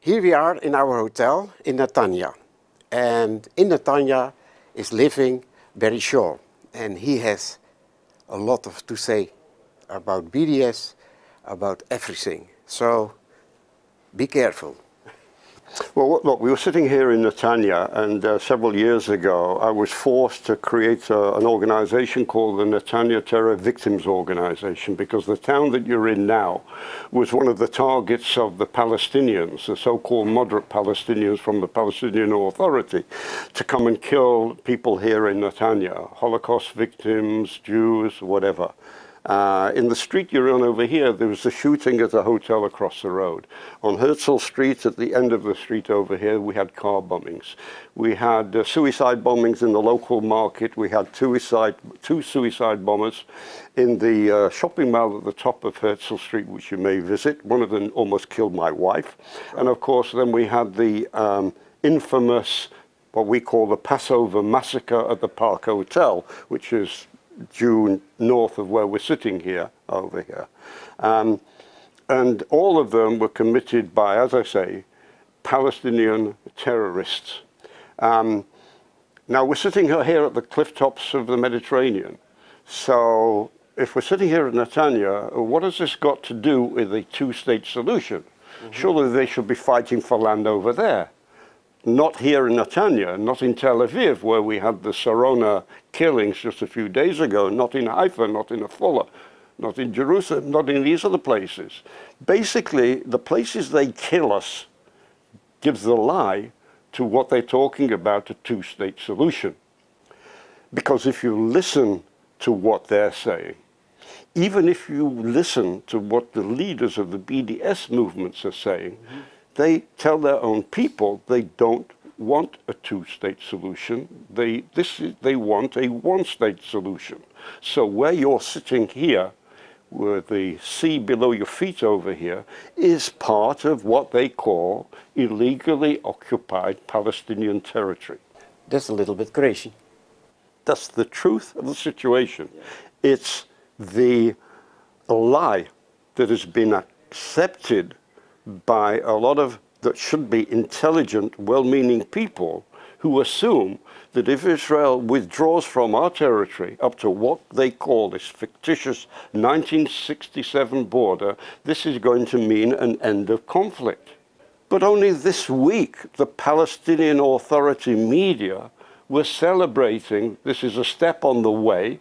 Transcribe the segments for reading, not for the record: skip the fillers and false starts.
Here we are in our hotel in Netanya. And in Netanya is living Barry Shaw. And he has a lot to say about BDS, about everything. So be careful. Well, look, we were sitting here in Netanya, and several years ago I was forced to create an organization called the Netanya Terror Victims Organization, because the town that you're in now was one of the targets of the Palestinians, the so-called moderate Palestinians from the Palestinian Authority, to come and kill people here in Netanya, Holocaust victims, Jews, whatever. In the street you're on over here, there was a shooting at a hotel across the road. On Herzl Street, at the end of the street over here, we had car bombings. We had suicide bombings in the local market. We had two suicide bombers in the shopping mall at the top of Herzl Street, which you may visit. One of them almost killed my wife. And of course, then we had the infamous, what we call the Passover massacre at the Park Hotel, which is due north of where we're sitting here, over here. And all of them were committed by, as I say, Palestinian terrorists. Now we're sitting here at the cliff tops of the Mediterranean. So if we're sitting here in Netanya, what has this got to do with a two-state solution? Surely they should be fighting for land over there. Not here in Netanya, not in Tel Aviv, where we had the Sarona killings just a few days ago, not in Haifa, not in Afula, not in Jerusalem, not in these other places. Basically, the places they kill us gives the lie to what they're talking about, a two-state solution. Because if you listen to what they're saying, even if you listen to what the leaders of the BDS movements are saying, they tell their own people they don't want a two-state solution. They want a one-state solution. So where you're sitting here, with the sea below your feet over here, is part of what they call illegally occupied Palestinian territory. That's a little bit crazy. That's the truth of the situation. It's the lie that has been accepted by a lot of that should be intelligent, well-meaning people who assume that if Israel withdraws from our territory up to what they call this fictitious 1967 border, this is going to mean an end of conflict. But only this week, the Palestinian Authority media were celebrating this is a step on the way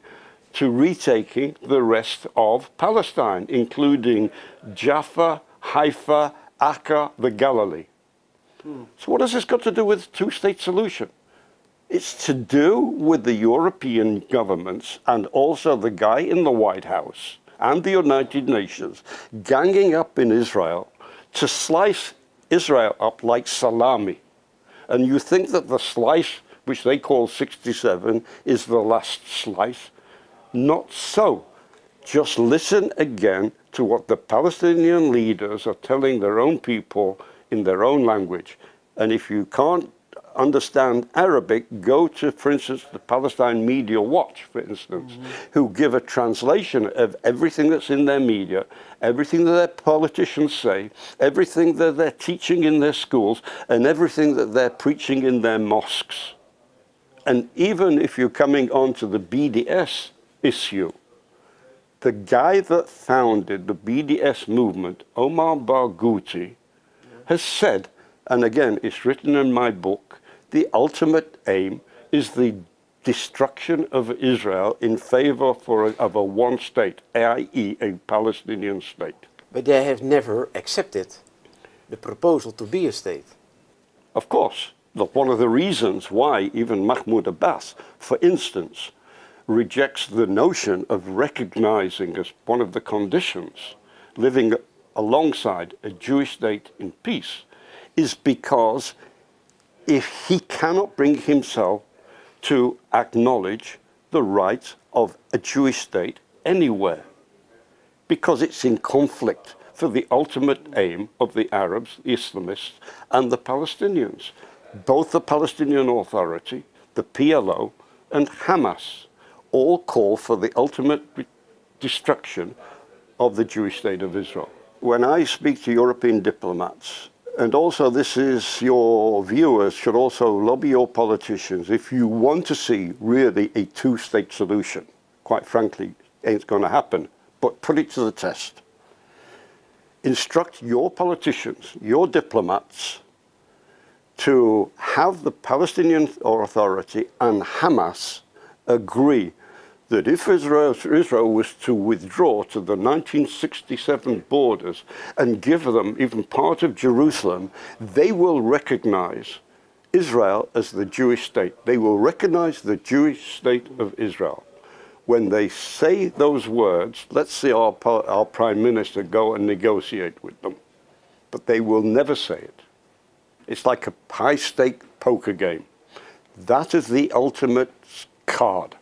to retaking the rest of Palestine, including Jaffa, Haifa, Acre, the Galilee. So what has this got to do with two-state solution? It's to do with the European governments and also the guy in the White House and the United Nations ganging up in Israel to slice Israel up like salami. And you think that the slice, which they call 67, is the last slice? Not so. Just listen again to what the Palestinian leaders are telling their own people in their own language. And if you can't understand Arabic, go to, for instance, the Palestine Media Watch, for instance, who give a translation of everything that's in their media, everything that their politicians say, everything that they're teaching in their schools, and everything that they're preaching in their mosques. And even if you're coming on to the BDS issue, the guy that founded the BDS movement, Omar Barghouti, has said, and again, it's written in my book, the ultimate aim is the destruction of Israel in favor of a one state, i.e. a Palestinian state. But they have never accepted the proposal to be a state. Of course. Look, one of the reasons why even Mahmoud Abbas, for instance, rejects the notion of recognizing as one of the conditions living alongside a Jewish state in peace is because if he cannot bring himself to acknowledge the rights of a Jewish state anywhere, because it's in conflict for the ultimate aim of the Arabs, the Islamists, and the Palestinians. Both the Palestinian Authority, the PLO, and Hamas all call for the ultimate destruction of the Jewish state of Israel. When I speak to European diplomats, And also, this is your viewers should also lobby your politicians. If you want to see really a two-state solution, quite frankly, ain't going to happen, but put it to the test. Instruct your politicians, your diplomats, to have the Palestinian Authority and Hamas agree that if Israel was to withdraw to the 1967 borders and give them even part of Jerusalem, they will recognize Israel as the Jewish state. They will recognize the Jewish state of Israel. When they say those words, let's see our Prime Minister go and negotiate with them. But they will never say it. It's like a high-stake poker game. That is the ultimate card.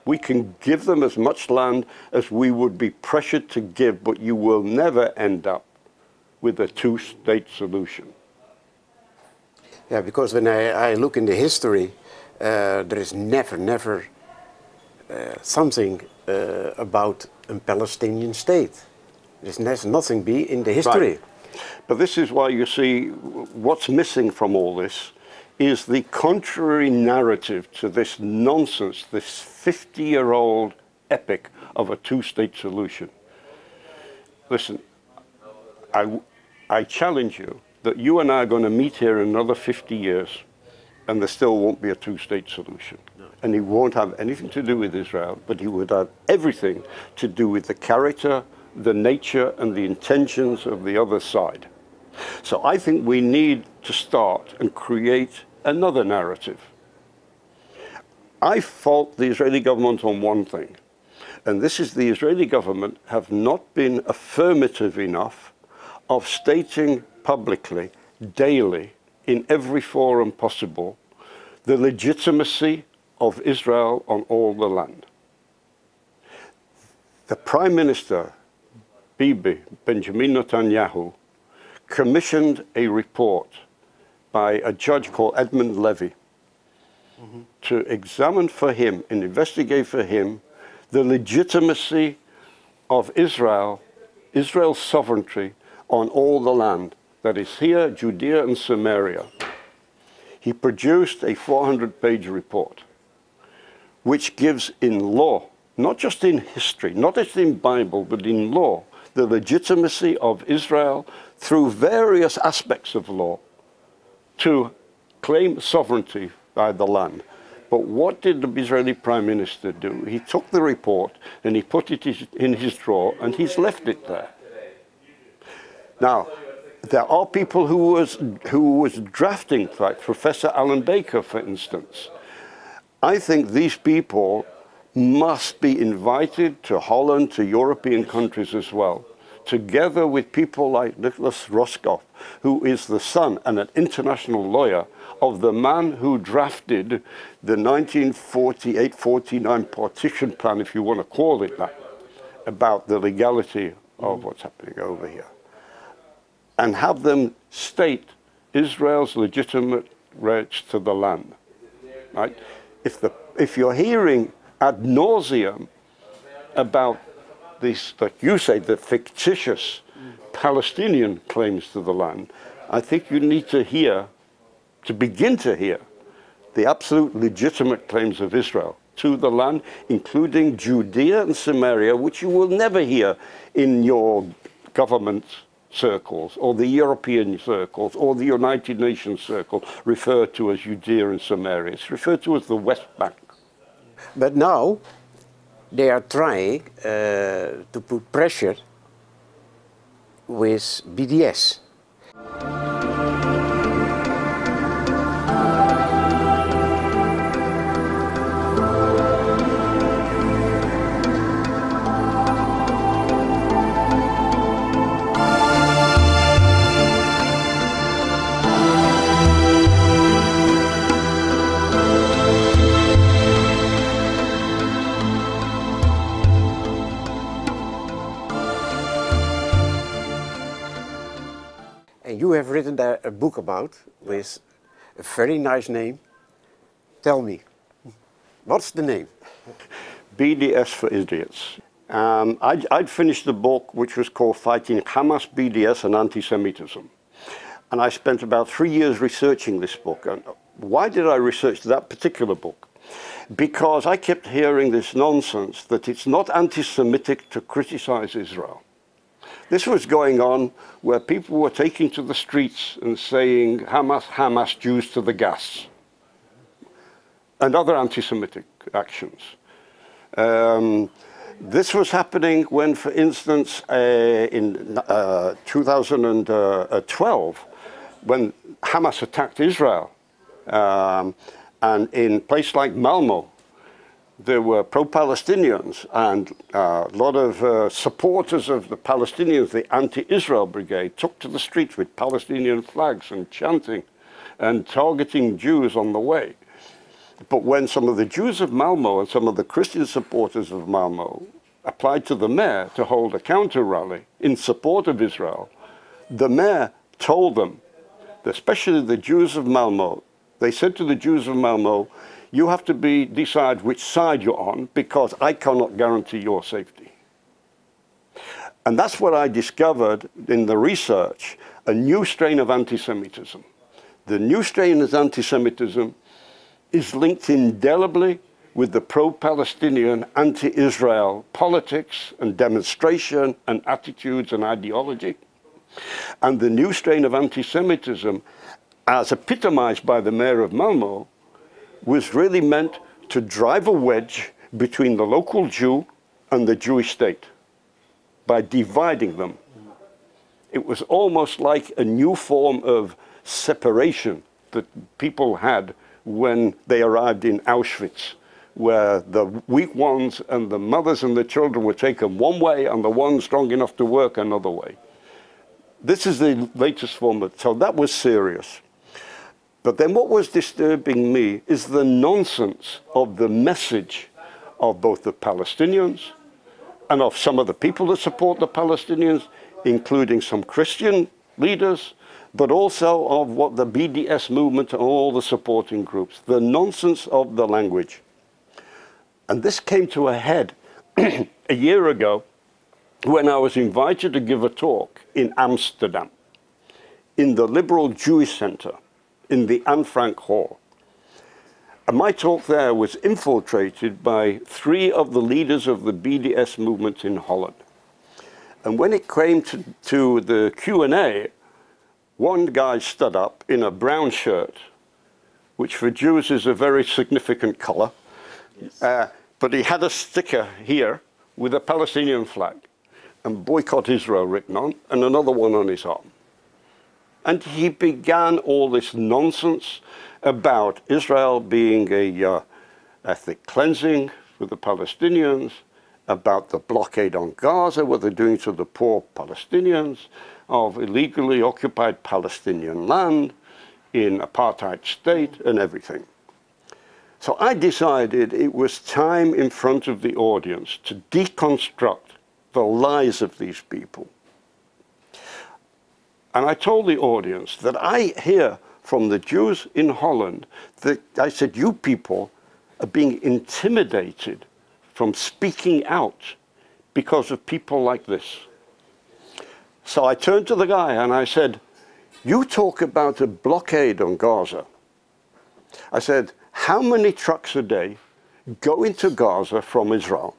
We can give them as much land as we would be pressured to give, but you will never end up with a two-state solution. Yeah, because when I look in the history, there is never something about a Palestinian state. There's nothing be in the history. Right. But this is why you see what's missing from all this is the contrary narrative to this nonsense, this 50-year-old epic of a two-state solution. Listen, I challenge you that you and I are going to meet here in another 50 years and there still won't be a two-state solution. No. And it won't have anything to do with Israel, but it would have everything to do with the character, the nature, and the intentions of the other side. So I think we need to start and create another narrative. I fault the Israeli government on one thing, and this is the Israeli government have not been affirmative enough of stating publicly, daily, in every forum possible, the legitimacy of Israel on all the land. The Prime Minister, Bibi, Benjamin Netanyahu, commissioned a report by a judge called Edmund Levy to examine for him and investigate for him the legitimacy of Israel's sovereignty on all the land that is here, Judea and Samaria. He produced a 400-page report which gives in law, not just in history, not just in Bible, but in law, the legitimacy of Israel through various aspects of law to claim sovereignty by the land. But what did the Israeli Prime Minister do? He took the report and he put it in his drawer and he's left it there. Now, there are people who was drafting, like Professor Alan Baker, for instance. I think these people must be invited to Holland, to European countries as well, together with people like Nicholas Roscoff, who is the son and an international lawyer of the man who drafted the 1948-49 partition plan, if you want to call it that, about the legality of what's happening over here. And have them state Israel's legitimate rights to the land. Right? If you're hearing ad nauseum about these, like you say, the fictitious Palestinian claims to the land, I think you need to hear, to begin to hear, the absolute legitimate claims of Israel to the land, including Judea and Samaria, which you will never hear in your government circles, or the European circles, or the United Nations circle, referred to as Judea and Samaria. It's referred to as the West Bank. But now they are trying to put pressure with BDS. And you have written there a book about, with a very nice name. Tell me, what's the name? BDS for Idiots. I'd finished the book which was called Fighting Hamas, BDS and Anti-Semitism. And I spent about 3 years researching this book. And why did I research that particular book? Because I kept hearing this nonsense that it's not anti-Semitic to criticize Israel. This was going on where people were taking to the streets and saying, Hamas, Hamas, Jews to the gas, and other anti-Semitic actions. This was happening when, for instance, in 2012, when Hamas attacked Israel, and in a place like Malmo, there were pro-Palestinians and a lot of supporters of the Palestinians, the anti-Israel brigade, took to the streets with Palestinian flags and chanting and targeting Jews on the way. But when some of the Jews of Malmo and some of the Christian supporters of Malmo applied to the mayor to hold a counter rally in support of Israel, the mayor told them, especially the Jews of Malmo, they said to the Jews of Malmo, you have to decide which side you're on because I cannot guarantee your safety. And that's what I discovered in the research, a new strain of anti-Semitism. The new strain of anti-Semitism is linked indelibly with the pro-Palestinian, anti-Israel politics and demonstration and attitudes and ideology. And the new strain of anti-Semitism, as epitomized by the mayor of Malmo, was really meant to drive a wedge between the local Jew and the Jewish state by dividing them. It was almost like a new form of separation that people had when they arrived in Auschwitz, where the weak ones and the mothers and the children were taken one way and the ones strong enough to work another way. This is the latest form of, so that was serious. But then what was disturbing me is the nonsense of the message of both the Palestinians and of some of the people that support the Palestinians, including some Christian leaders, but also of what the BDS movement and all the supporting groups, the nonsense of the language. And this came to a head a year ago when I was invited to give a talk in Amsterdam, in the Liberal Jewish Center, in the Anne Frank Hall. And my talk there was infiltrated by 3 of the leaders of the BDS movement in Holland. And when it came to the Q&A, one guy stood up in a brown shirt, which for Jews is a very significant color. Yes. But he had a sticker here with a Palestinian flag and Boycott Israel written on, and another one on his arm. And he began all this nonsense about Israel being a ethnic cleansing for the Palestinians, about the blockade on Gaza, what they're doing to the poor Palestinians, of illegally occupied Palestinian land in apartheid state and everything. So I decided it was time in front of the audience to deconstruct the lies of these people. And I told the audience that I hear from the Jews in Holland that I said, you people are being intimidated from speaking out because of people like this. So I turned to the guy and I said, you talk about a blockade on Gaza. I said, how many trucks a day go into Gaza from Israel?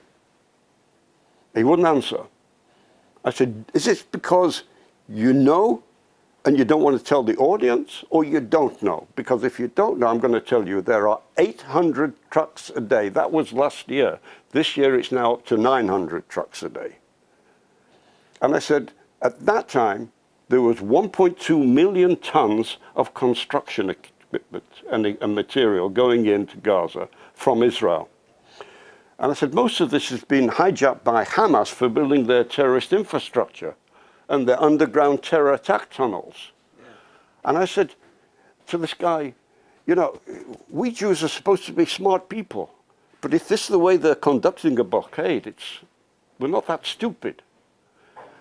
He wouldn't answer. I said, is it because you know and you don't want to tell the audience, or you don't know? Because if you don't know, I'm going to tell you there are 800 trucks a day. That was last year. This year it's now up to 900 trucks a day. And I said, at that time, there was 1.2 million tons of construction equipment and material going into Gaza from Israel. And I said, most of this has been hijacked by Hamas for building their terrorist infrastructure and their underground terror attack tunnels. Yeah. And I said to this guy, you know, we Jews are supposed to be smart people, but if this is the way they're conducting a blockade, we're not that stupid.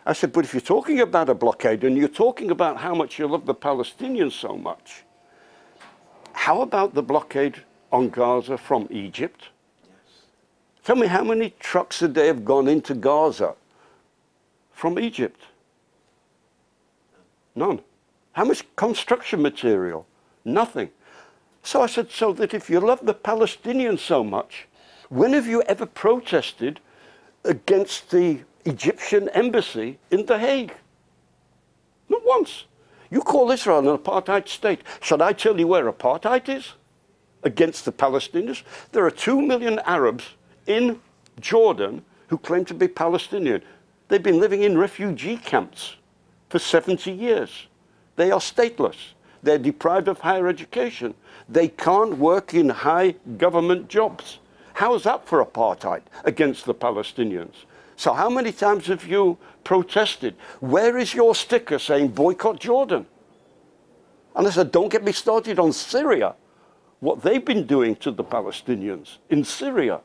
I said, but if you're talking about a blockade and you're talking about how much you love the Palestinians so much, how about the blockade on Gaza from Egypt? Yes. Tell me how many trucks a day have gone into Gaza from Egypt? None. How much construction material? Nothing. So I said, so that if you love the Palestinians so much, when have you ever protested against the Egyptian embassy in The Hague? Not once. You call Israel an apartheid state. Should I tell you where apartheid is? Against the Palestinians? There are 2 million Arabs in Jordan who claim to be Palestinian. They've been living in refugee camps for 70 years. They are stateless. They're deprived of higher education. They can't work in high government jobs. How's that for apartheid against the Palestinians? So how many times have you protested? Where is your sticker saying boycott Jordan? And I said, don't get me started on Syria, what they've been doing to the Palestinians in Syria.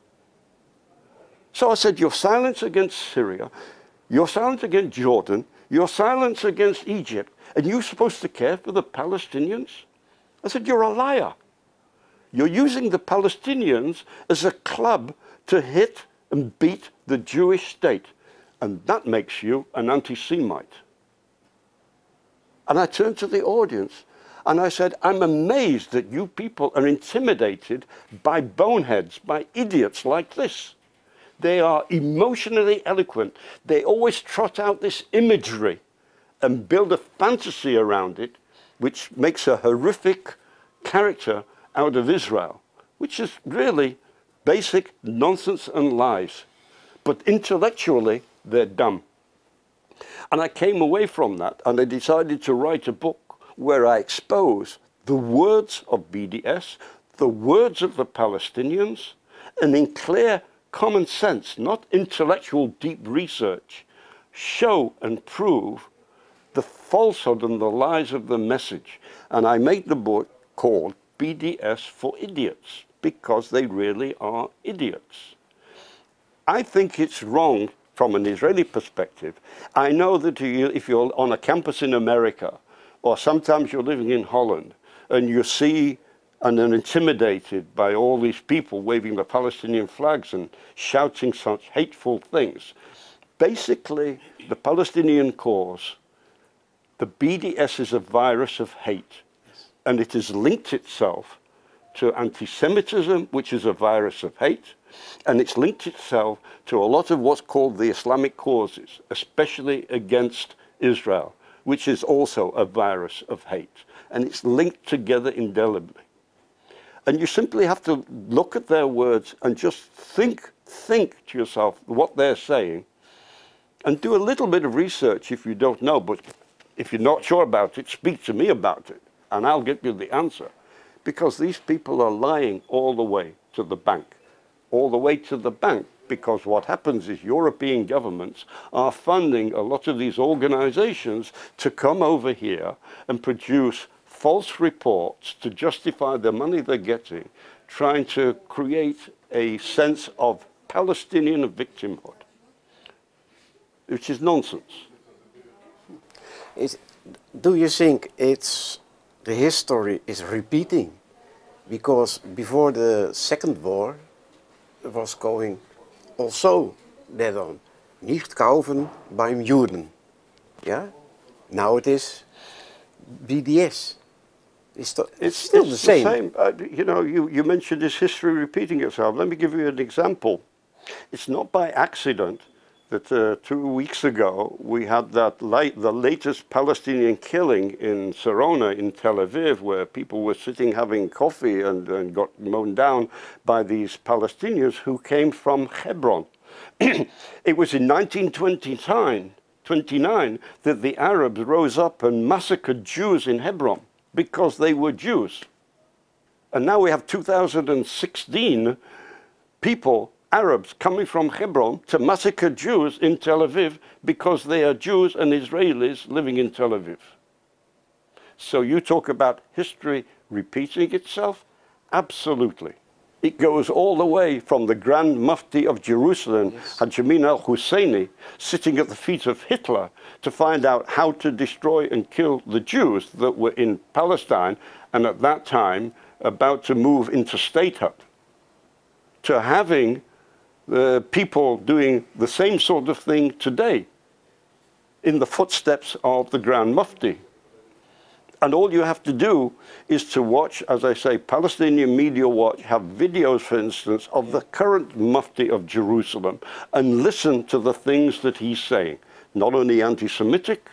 So I said, you're silent against Syria, you're silent against Jordan, you're silent against Egypt, and you're supposed to care for the Palestinians? I said, you're a liar. You're using the Palestinians as a club to hit and beat the Jewish state. And that makes you an anti-Semite. And I turned to the audience and I said, I'm amazed that you people are intimidated by boneheads, by idiots like this. They are emotionally eloquent. They always trot out this imagery and build a fantasy around it, which makes a horrific character out of Israel, which is really basic nonsense and lies. But intellectually, they're dumb. And I came away from that and I decided to write a book where I expose the words of BDS, the words of the Palestinians, and in clear common sense, not intellectual deep research, show and prove the falsehood and the lies of the message. And I made the book called BDS for Idiots, because they really are idiots. I think it's wrong from an Israeli perspective. I know that if you're on a campus in America, or sometimes you're living in Holland, and you see and are intimidated by all these people waving the Palestinian flags and shouting such hateful things. Basically, the Palestinian cause, the BDS is a virus of hate, and it has linked itself to anti-Semitism, which is a virus of hate, and it's linked itself to a lot of what's called the Islamic causes, especially against Israel, which is also a virus of hate, and it's linked together indelibly. And you simply have to look at their words and just think to yourself what they're saying, and do a little bit of research if you don't know, but if you're not sure about it, speak to me about it, and I'll get you the answer. Because these people are lying all the way to the bank. All the way to the bank, because what happens is European governments are funding a lot of these organizations to come over here and produce false reports to justify the money they're getting, trying to create a sense of Palestinian victimhood, which is nonsense. Do you think the history is repeating? Because before the Second War, it was going also that on. Nicht kaufen beim Juden. Yeah? Now it is BDS. It's still the same. You know, you mentioned this history repeating itself. Let me give you an example. It's not by accident that 2 weeks ago we had the latest Palestinian killing in Sarona in Tel Aviv, where people were sitting having coffee and got mown down by these Palestinians who came from Hebron. It was in 1929 that the Arabs rose up and massacred Jews in Hebron because they were Jews. And now we have 2016 people, Arabs, coming from Hebron to massacre Jews in Tel Aviv because they are Jews and Israelis living in Tel Aviv. So you talk about history repeating itself? Absolutely. It goes all the way from the Grand Mufti of Jerusalem, Haj Amin al-Husseini, sitting at the feet of Hitler to find out how to destroy and kill the Jews that were in Palestine and at that time about to move into statehood, to having the people doing the same sort of thing today in the footsteps of the Grand Mufti. And all you have to do is to watch, as I say, Palestinian Media Watch have videos, for instance, of the current Mufti of Jerusalem and listen to the things that he's saying. Not only anti-Semitic,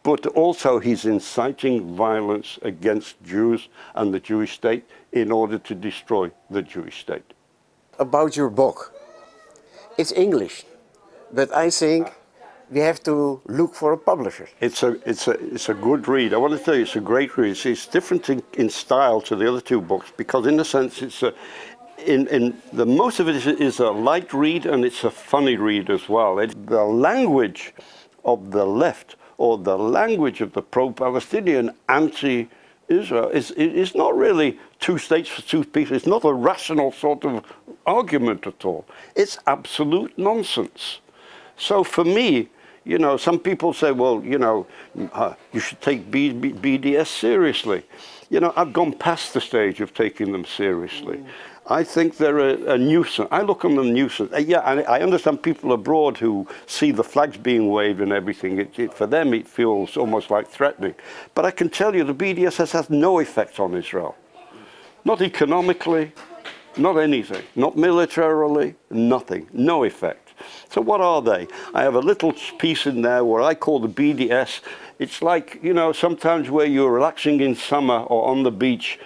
but also he's inciting violence against Jews and the Jewish state in order to destroy the Jewish state. About your book, it's English, but I think we have to look for a publisher. It's a good read. I want to tell you, it's a great read. It's different in style to the other two books because, in a sense, it's most of it is a light read and it's a funny read as well. The language of the left or the language of the pro-Palestinian anti-Israel is not really two states for two peoples. It's not a rational sort of argument at all. It's absolute nonsense. So for me, you know, some people say, well, you know, you should take BDS seriously. You know, I've gone past the stage of taking them seriously. I think they're a nuisance. I look on them nuisance. Yeah, I understand people abroad who see the flags being waved and everything. For them, it feels almost like threatening. But I can tell you the BDS has no effect on Israel. Not economically, not anything. Not militarily, nothing. No effect. So what are they? I have a little piece in there where I call the BDS. It's like, you know, sometimes where you're relaxing in summer or on the beach,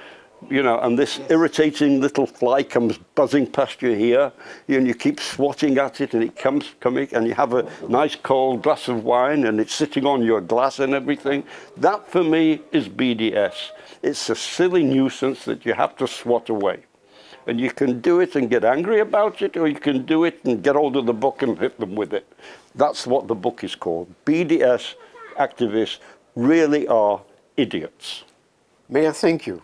you know, and this irritating little fly comes buzzing past you here, and you keep swatting at it, and it comes coming, and you have a nice cold glass of wine, and it's sitting on your glass and everything. That, for me, is BDS. It's a silly nuisance that you have to swat away. And you can do it and get angry about it, or you can do it and get hold of the book and hit them with it. That's what the book is called. BDS activists really are idiots. May I thank you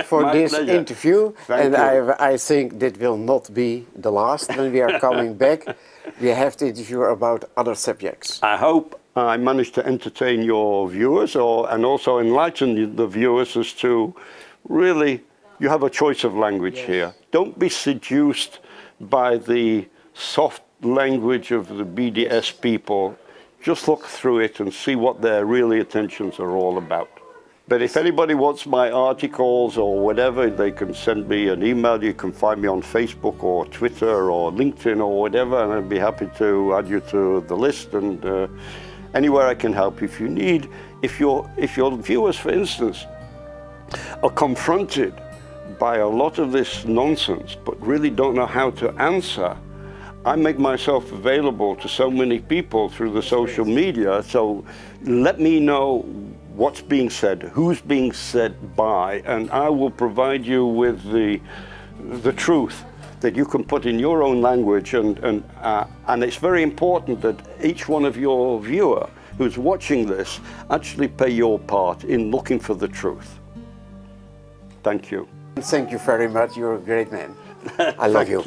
for this interview. I think that will not be the last. When we are coming back, we have to interview about other subjects. I hope I managed to entertain your viewers and also enlighten the viewers as to really, you have a choice of language here. Don't be seduced by the soft language of the BDS people. Just look through it and see what their really intentions are all about. But if anybody wants my articles or whatever, they can send me an email. You can find me on Facebook or Twitter or LinkedIn or whatever, and I'd be happy to add you to the list and anywhere I can help. If you need, if your viewers, for instance, are confronted by a lot of this nonsense, but really don't know how to answer, I make myself available to so many people through the social media. So let me know what's being said, who's being said by, and I will provide you with the truth that you can put in your own language. And it's very important that each one of your viewer who's watching this actually play your part in looking for the truth. Thank you. Thank you very much. You're a great man. I love you.